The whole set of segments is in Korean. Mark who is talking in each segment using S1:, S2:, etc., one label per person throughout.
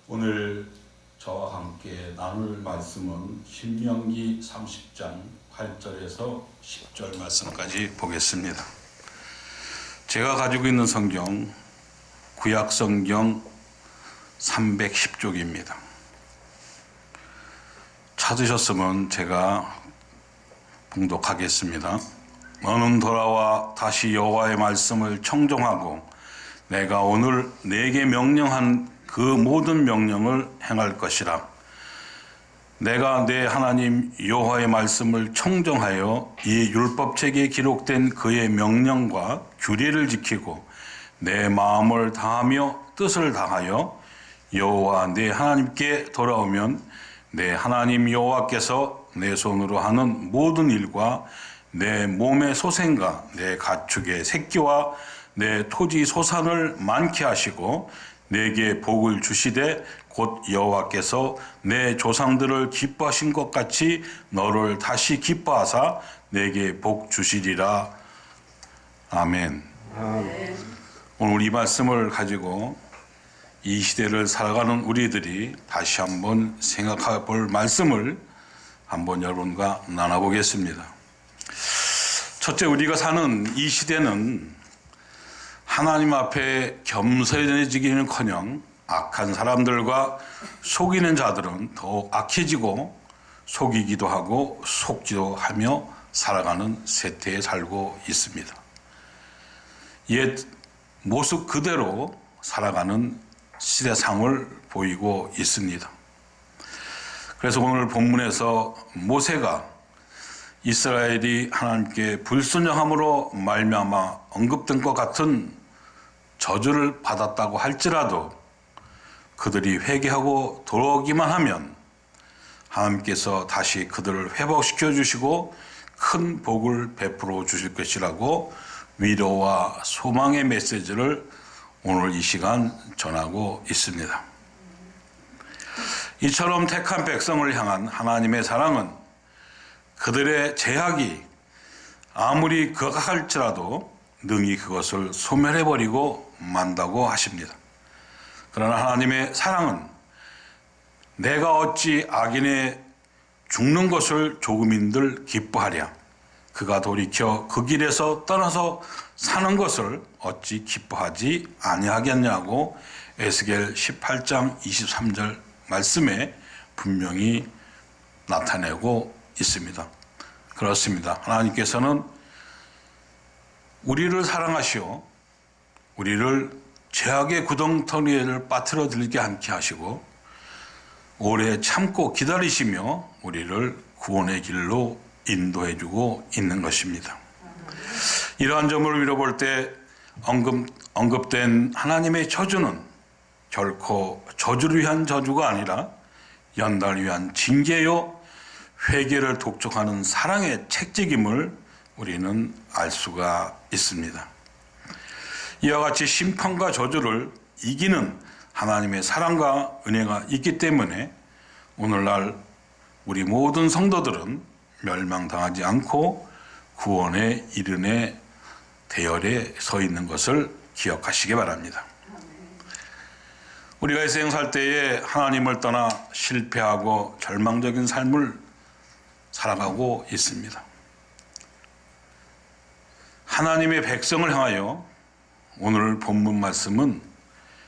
S1: 오늘 저와 함께 나눌 말씀은 신명기 30장 8절에서 10절 말씀까지 보겠습니다. 제가 가지고 있는 성경 구약 성경 310쪽입니다. 찾으셨으면 제가 봉독하겠습니다. 너는 돌아와 다시 여호와의 말씀을 청종하고 내가 오늘 네게 명령한 그 모든 명령을 행할 것이라. 내가 내 하나님 여호와의 말씀을 청종하여 이 율법책에 기록된 그의 명령과 규례를 지키고 내 마음을 다하며 뜻을 다하여 여호와 내 하나님께 돌아오면 내 하나님 여호와께서 내 손으로 하는 모든 일과 내 몸의 소생과 내 가축의 새끼와 내 토지 소산을 많게 하시고 내게 복을 주시되 곧 여호와께서 내 조상들을 기뻐하신 것 같이 너를 다시 기뻐하사 내게 복 주시리라. 아멘. 오늘 이 말씀을 가지고 이 시대를 살아가는 우리들이 다시 한번 생각해 볼 말씀을 한번 여러분과 나눠보겠습니다. 첫째, 우리가 사는 이 시대는 하나님 앞에 겸손해지기는커녕 악한 사람들과 속이는 자들은 더욱 악해지고 속이기도 하고 속기도 하며 살아가는 세태에 살고 있습니다. 옛 모습 그대로 살아가는 시대상을 보이고 있습니다. 그래서 오늘 본문에서 모세가 이스라엘이 하나님께 불순종함으로 말미암아 언급된 것 같은 저주를 받았다고 할지라도 그들이 회개하고 돌아오기만 하면 하나님께서 다시 그들을 회복시켜 주시고 큰 복을 베풀어 주실 것이라고 위로와 소망의 메시지를 오늘 이 시간 전하고 있습니다. 이처럼 택한 백성을 향한 하나님의 사랑은 그들의 죄악이 아무리 극악할지라도 능히 그것을 소멸해버리고 만다고 하십니다. 그러나 하나님의 사랑은 내가 어찌 악인의 죽는 것을 조금인들 기뻐하랴. 그가 돌이켜 그 길에서 떠나서 사는 것을 어찌 기뻐하지 아니하겠냐고 에스겔 18장 23절 말씀에 분명히 나타내고 있습니다. 그렇습니다. 하나님께서는 우리를 사랑하시오 우리를 죄악의 구덩텅이를 빠뜨려 들게 않게 하시고 오래 참고 기다리시며 우리를 구원의 길로 인도해 주고 있는 것입니다. 이러한 점을 위로볼 때 언급된 하나님의 저주는 결코 저주를 위한 저주가 아니라 연단을 위한 징계요 회개를 독촉하는 사랑의 책찍임을 우리는 알 수가 있습니다. 이와 같이 심판과 저주를 이기는 하나님의 사랑과 은혜가 있기 때문에 오늘날 우리 모든 성도들은 멸망당하지 않고 구원의 이른의 대열에 서 있는 것을 기억하시기 바랍니다. 우리가 이 세상 살 때에 하나님을 떠나 실패하고 절망적인 삶을 살아가고 있습니다. 하나님의 백성을 향하여 오늘 본문 말씀은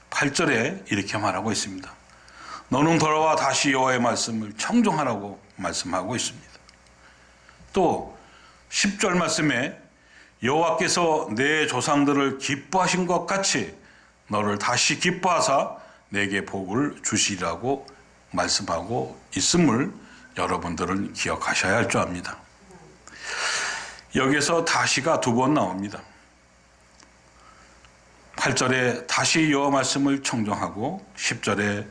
S1: 8절에 이렇게 말하고 있습니다. 너는 돌아와 다시 여호와의 말씀을 청종하라고 말씀하고 있습니다. 또 10절 말씀에 여호와께서 내 조상들을 기뻐하신 것 같이 너를 다시 기뻐하사 내게 복을 주시라고 말씀하고 있음을 여러분들은 기억하셔야 할 줄 압니다. 여기에서 다시가 두 번 나옵니다. 8절에 다시 여호와 말씀을 청종하고 10절에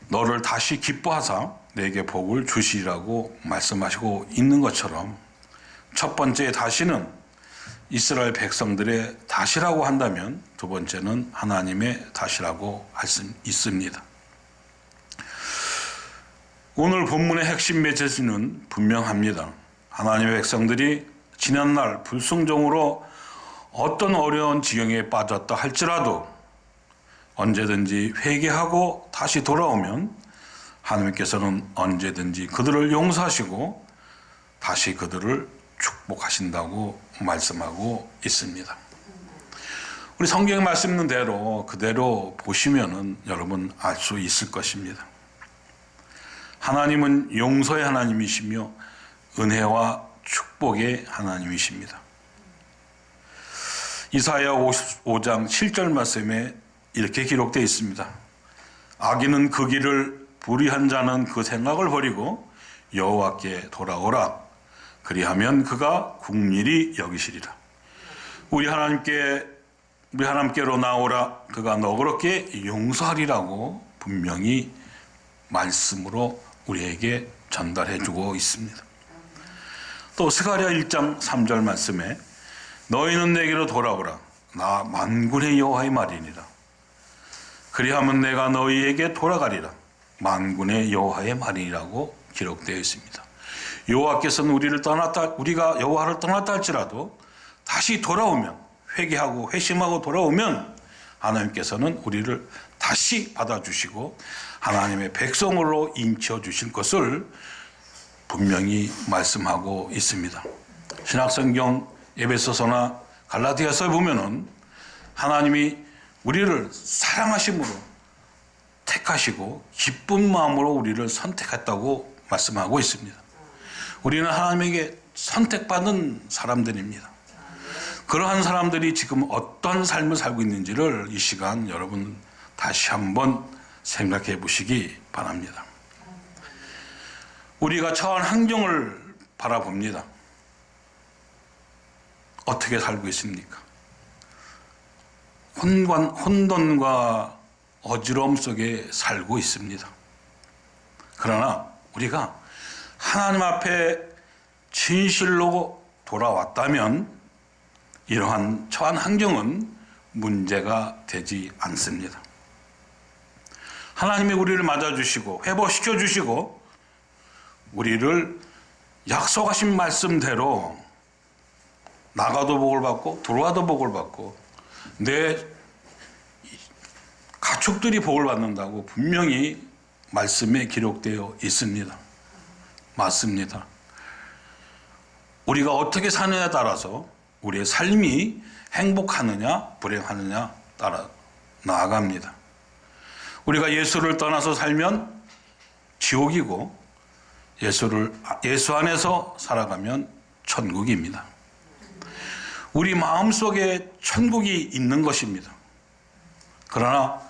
S1: 너를 다시 기뻐하사 내게 복을 주시라고 말씀하시고 있는 것처럼 첫 번째 다시는 이스라엘 백성들의 다시라고 한다면 두 번째는 하나님의 다시라고 할 수 있습니다. 오늘 본문의 핵심 메시지는 분명합니다. 하나님의 백성들이 지난날 불순종으로 어떤 어려운 지경에 빠졌다 할지라도 언제든지 회개하고 다시 돌아오면 하나님께서는 언제든지 그들을 용서하시고 다시 그들을 축복하신다고 말씀하고 있습니다. 우리 성경에 말씀 있는 대로 그대로 보시면은 여러분 알 수 있을 것입니다. 하나님은 용서의 하나님이시며 은혜와 축복의 하나님이십니다. 이사야 55장 7절 말씀에 이렇게 기록되어 있습니다. 악인은 그 길을, 불의한 자는 그 생각을 버리고 여호와께 돌아오라. 그리하면 그가 긍휼히 여기시리라. 우리 하나님께로 나오라. 그가 너그럽게 용서하리라고 분명히 말씀으로 우리에게 전달해 주고 있습니다. 또 스가랴 1장 3절 말씀에 너희는 내게로 돌아오라. 나 만군의 여호와의 말이니라. 그리하면 내가 너희에게 돌아가리라. 만군의 여호와의 말이라고 기록되어 있습니다. 여호와께서는 우리가 여호와를 떠났다 할지라도 다시 돌아오면, 회개하고 회심하고 돌아오면 하나님께서는 우리를 다시 받아주시고 하나님의 백성으로 인쳐 주실 것을 분명히 말씀하고 있습니다. 신약성경 에베소서나 갈라디아서에 보면은 하나님이 우리를 사랑하심으로 택하시고 기쁜 마음으로 우리를 선택했다고 말씀하고 있습니다. 우리는 하나님에게 선택받은 사람들입니다. 그러한 사람들이 지금 어떤 삶을 살고 있는지를 이 시간 여러분 다시 한번 생각해 보시기 바랍니다. 우리가 처한 환경을 바라봅니다. 어떻게 살고 있습니까? 혼돈과 어지러움 속에 살고 있습니다. 그러나 우리가 하나님 앞에 진실로 돌아왔다면 이러한 처한 환경은 문제가 되지 않습니다. 하나님이 우리를 맞아주시고 회복시켜 주시고 우리를 약속하신 말씀대로 나가도 복을 받고 들어와도 복을 받고 내 가축들이 복을 받는다고 분명히 말씀에 기록되어 있습니다. 맞습니다. 우리가 어떻게 사느냐에 따라서 우리의 삶이 행복하느냐 불행하느냐 따라 나아갑니다. 우리가 예수를 떠나서 살면 지옥이고 예수 안에서 살아가면 천국입니다. 우리 마음속에 천국이 있는 것입니다. 그러나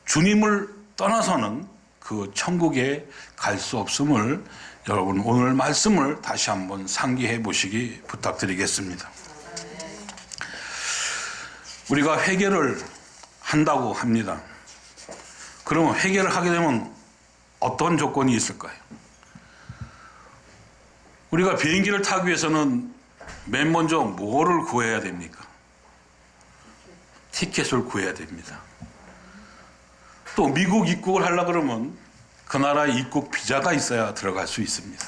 S1: 주님을 떠나서는 그 천국에 갈 수 없음을 여러분 오늘 말씀을 다시 한번 상기해 보시기 부탁드리겠습니다. 우리가 회개를 한다고 합니다. 그러면 회개를 하게 되면 어떤 조건이 있을까요? 우리가 비행기를 타기 위해서는 맨 먼저 뭐를 구해야 됩니까? 티켓을 구해야 됩니다. 또 미국 입국을 하려고 그러면 그 나라 입국 비자가 있어야 들어갈 수 있습니다.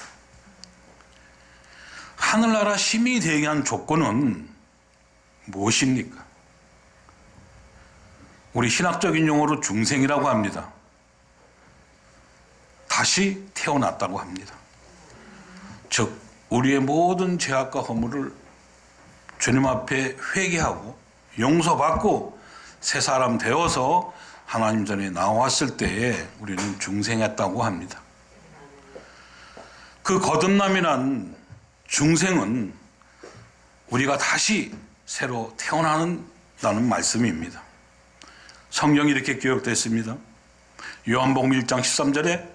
S1: 하늘나라 시민이 되기 위한 조건은 무엇입니까? 우리 신학적인 용어로 중생이라고 합니다. 다시 태어났다고 합니다. 즉 우리의 모든 죄악과 허물을 주님 앞에 회개하고 용서받고 새 사람 되어서 하나님 전에 나왔을 때에 우리는 중생했다고 합니다. 그 거듭남이란 중생은 우리가 다시 새로 태어나는 말씀입니다. 성경이 이렇게 기록되어 있습니다. 요한복음 1장 13절에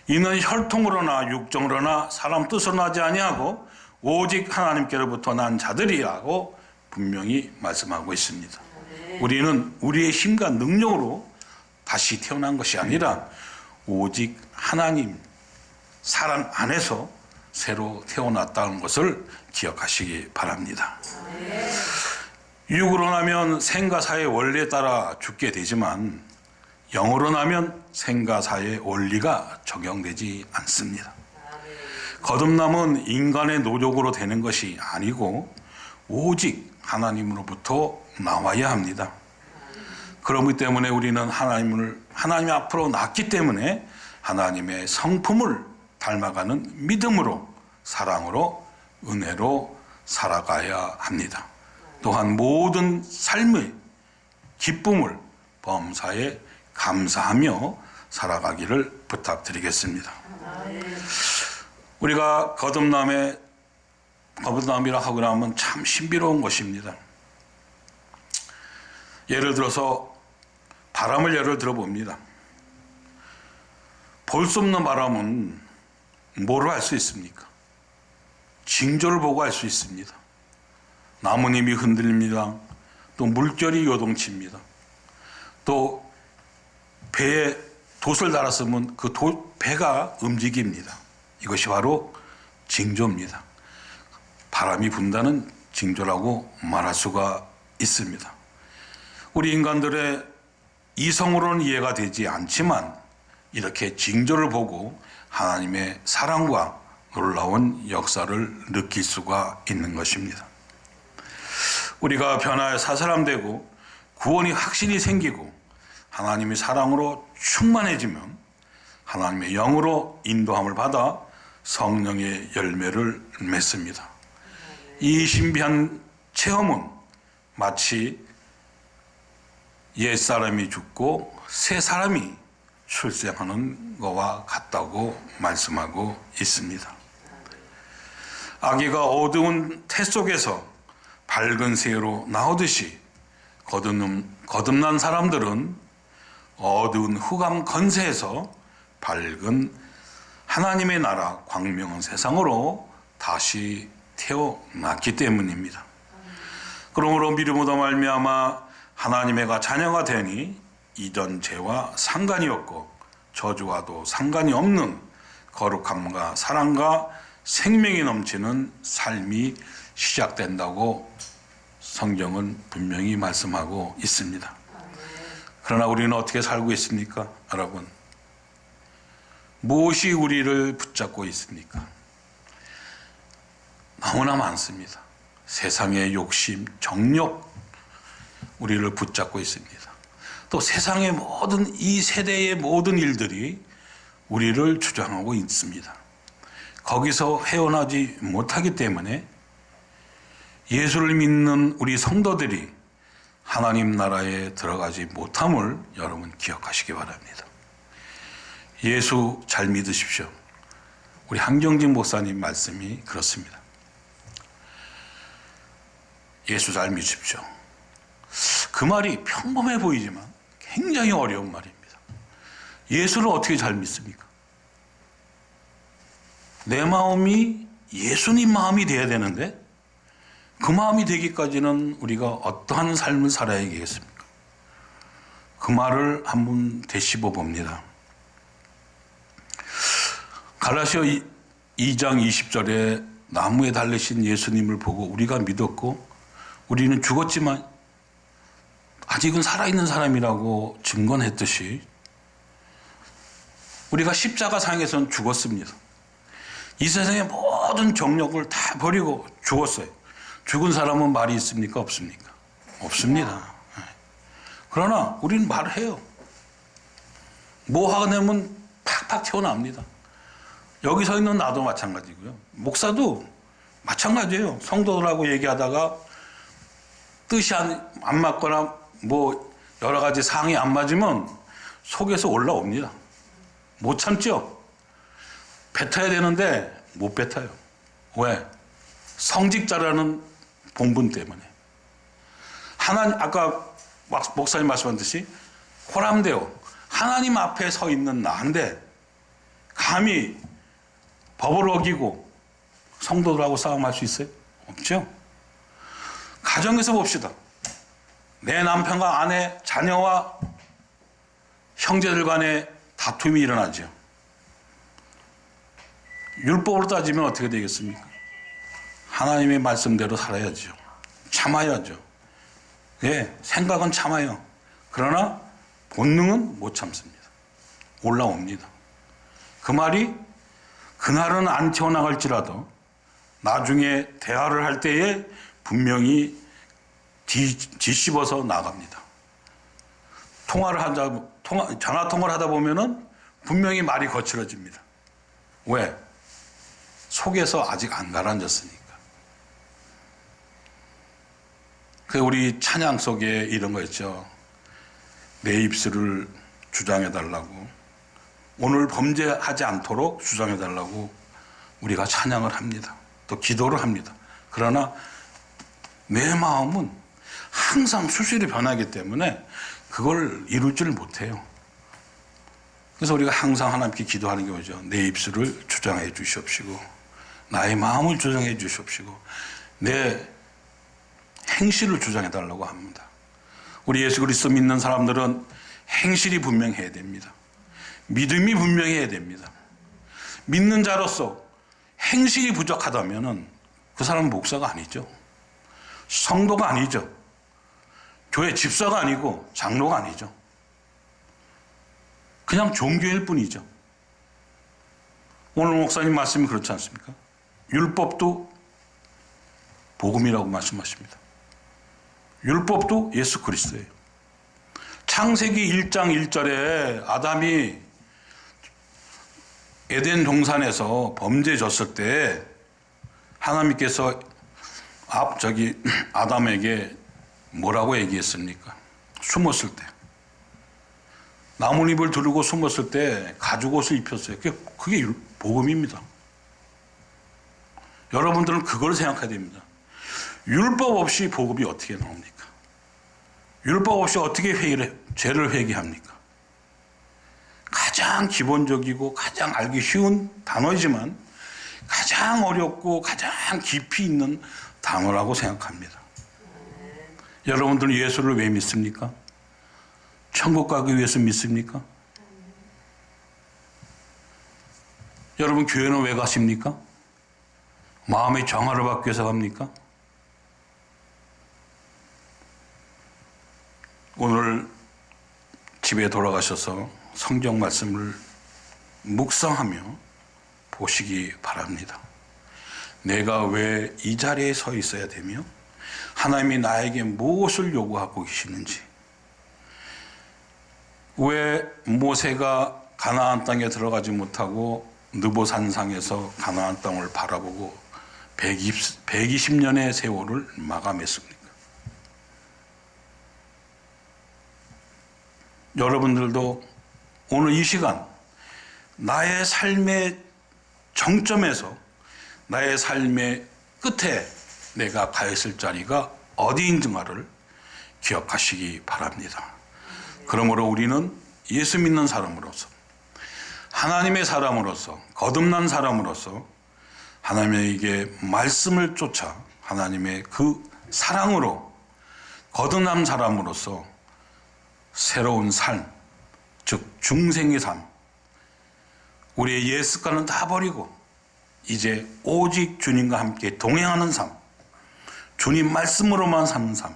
S1: 이는 혈통으로나 육정으로나 사람 뜻으로 나지 아니하고 오직 하나님께로부터 난 자들이라고 분명히 말씀하고 있습니다. 우리는 우리의 힘과 능력으로 다시 태어난 것이 아니라 오직 하나님 사랑 안에서 새로 태어났다는 것을 기억하시기 바랍니다. 육으로 나면 생가사의 원리에 따라 죽게 되지만 영으로 나면 생가사의 원리가 적용되지 않습니다. 거듭남은 인간의 노력으로 되는 것이 아니고 오직 하나님으로부터 나와야 합니다. 그렇기 때문에 우리는 하나님 앞으로 났기 때문에 하나님의 성품을 닮아가는 믿음으로, 사랑으로, 은혜로 살아가야 합니다. 또한 모든 삶의 기쁨을 범사에 감사하며 살아가기를 부탁드리겠습니다. 우리가 거듭남이라 하고 나면 참 신비로운 것입니다. 예를 들어서 바람을 예를 들어봅니다. 볼 수 없는 바람은 뭐로 알 수 있습니까? 징조를 보고 알 수 있습니다. 나뭇잎이 흔들립니다. 또 물결이 요동칩니다. 또 배에 돛을 달았으면 그 배가 움직입니다. 이것이 바로 징조입니다. 바람이 분다는 징조라고 말할 수가 있습니다. 우리 인간들의 이성으로는 이해가 되지 않지만 이렇게 징조를 보고 하나님의 사랑과 놀라운 역사를 느낄 수가 있는 것입니다. 우리가 변화의 사사람 되고 구원이 확실히 생기고 하나님의 사랑으로 충만해지면 하나님의 영으로 인도함을 받아 성령의 열매를 맺습니다. 이 신비한 체험은 마치 옛사람이 죽고 새 사람이 출생하는 것과 같다고 말씀하고 있습니다. 아기가 어두운 태 속에서 밝은 새로 나오듯이 거듭난 사람들은 어두운 흑암 건세에서 밝은 하나님의 나라 광명한 세상으로 다시 태어났기 때문입니다. 그러므로 믿음으로 말미암아 하나님의 자녀가 되니 이전 죄와 상관이 없고 저주와도 상관이 없는 거룩함과 사랑과 생명이 넘치는 삶이 시작된다고 성경은 분명히 말씀하고 있습니다. 그러나 우리는 어떻게 살고 있습니까? 여러분, 무엇이 우리를 붙잡고 있습니까? 너무나 많습니다. 세상의 욕심, 정욕, 우리를 붙잡고 있습니다. 또 세상의 이 세대의 모든 일들이 우리를 주장하고 있습니다. 거기서 헤어나지 못하기 때문에 예수를 믿는 우리 성도들이 하나님 나라에 들어가지 못함을 여러분 기억하시기 바랍니다. 예수 잘 믿으십시오. 우리 한경진 목사님 말씀이 그렇습니다. 예수 잘 믿으십시오. 그 말이 평범해 보이지만 굉장히 어려운 말입니다. 예수를 어떻게 잘 믿습니까? 내 마음이 예수님 마음이 돼야 되는데 그 마음이 되기까지는 우리가 어떠한 삶을 살아야 겠습니까? 그 말을 한번 되씹어 봅니다. 갈라디아 2장 20절에 나무에 달리신 예수님을 보고 우리가 믿었고 우리는 죽었지만 아직은 살아있는 사람이라고 증언했듯이 우리가 십자가상에서는 죽었습니다. 이 세상의 모든 정욕을 다 버리고 죽었어요. 죽은 사람은 말이 있습니까? 없습니까? 없습니다. 그러나 우리는 말을 해요. 뭐 하가 되면 팍팍 튀어나옵니다. 여기 서 있는 나도 마찬가지고요. 목사도 마찬가지예요. 성도들하고 얘기하다가 뜻이 안 맞거나 뭐 여러 가지 상황이 안 맞으면 속에서 올라옵니다. 못 참죠? 뱉어야 되는데 못 뱉어요. 왜? 성직자라는 본분 때문에. 아까 목사님 말씀하셨듯이 호람되어 하나님 앞에 서 있는 나인데 감히 법을 어기고 성도들하고 싸움할 수 있어요? 없죠? 가정에서 봅시다. 내 남편과 아내, 자녀와 형제들 간에 다툼이 일어나죠. 율법으로 따지면 어떻게 되겠습니까? 하나님의 말씀대로 살아야죠. 참아야죠. 예, 생각은 참아요. 그러나 본능은 못 참습니다. 올라옵니다. 그 말이 그날은 안 튀어나갈지라도 나중에 대화를 할 때에 분명히 뒤집어서 나갑니다. 전화 통화를 하다 보면은 분명히 말이 거칠어집니다. 왜? 속에서 아직 안 가라앉았으니까. 그 우리 찬양 속에 이런 거 있죠. 내 입술을 주장해 달라고, 오늘 범죄하지 않도록 주장해 달라고 우리가 찬양을 합니다. 또 기도를 합니다. 그러나 내 마음은 항상 수시로 변하기 때문에 그걸 이루지를 못해요. 그래서 우리가 항상 하나님께 기도하는 게 뭐죠? 내 입술을 주장해 주시옵시고, 나의 마음을 주장해 주시옵시고, 내 행실을 주장해 달라고 합니다. 우리 예수 그리스도 믿는 사람들은 행실이 분명해야 됩니다. 믿음이 분명해야 됩니다. 믿는 자로서 행실이 부족하다면 그 사람은 목사가 아니죠. 성도가 아니죠. 교회 집사가 아니고 장로가 아니죠. 그냥 종교일 뿐이죠. 오늘 목사님 말씀이 그렇지 않습니까? 율법도 복음이라고 말씀하십니다. 율법도 예수 그리스도예요. 창세기 1장 1절에 아담이 에덴 동산에서 범죄졌을 때 하나님께서 아담에게 뭐라고 얘기했습니까? 숨었을 때. 나뭇잎을 두르고 숨었을 때 가죽옷을 입혔어요. 그게 복음입니다. 여러분들은 그걸 생각해야 됩니다. 율법 없이 복음이 어떻게 나옵니까? 율법 없이 어떻게 죄를 회개합니까? 가장 기본적이고 가장 알기 쉬운 단어이지만 가장 어렵고 가장 깊이 있는 단어라고 생각합니다. 여러분들은 예수를 왜 믿습니까? 천국 가기 위해서 믿습니까? 여러분 교회는 왜 가십니까? 마음의 정화를 받기 위해서 갑니까? 오늘 집에 돌아가셔서 성경 말씀을 묵상하며 보시기 바랍니다. 내가 왜 이 자리에 서 있어야 되며 하나님이 나에게 무엇을 요구하고 계시는지, 왜 모세가 가나안 땅에 들어가지 못하고 느보산상에서 가나안 땅을 바라보고 120년의 세월을 마감했습니까? 여러분들도 오늘 이 시간 나의 삶의 정점에서, 나의 삶의 끝에 내가 가 있을 자리가 어디인지를 기억하시기 바랍니다. 그러므로 우리는 예수 믿는 사람으로서, 하나님의 사람으로서, 거듭난 사람으로서 하나님에게 말씀을 쫓아 하나님의 그 사랑으로 거듭난 사람으로서 새로운 삶, 즉 중생의 삶, 우리의 옛 습관은 다 버리고 이제 오직 주님과 함께 동행하는 삶, 주님 말씀으로만 사는 삶,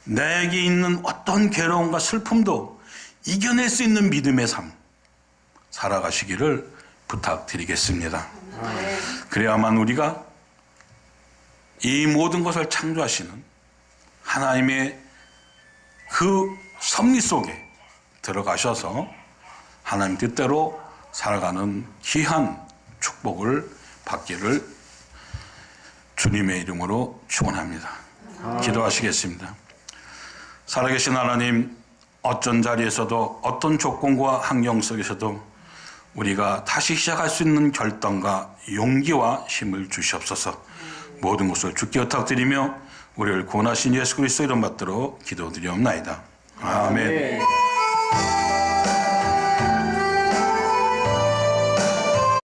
S1: 내게 있는 어떤 괴로움과 슬픔도 이겨낼 수 있는 믿음의 삶 살아가시기를 부탁드리겠습니다. 그래야만 우리가 이 모든 것을 창조하시는 하나님의 그 섭리 속에 들어가셔서 하나님 뜻대로 살아가는 귀한 축복을 받기를 주님의 이름으로 축원합니다. 기도하시겠습니다. 살아계신 하나님, 어떤 자리에서도 어떤 조건과 환경 속에서도 우리가 다시 시작할 수 있는 결단과 용기와 힘을 주시옵소서. 모든 것을 주께 부탁드리며 우리를 구원하신 예수 그리스도 이름 받들어 기도드리옵나이다. 아멘.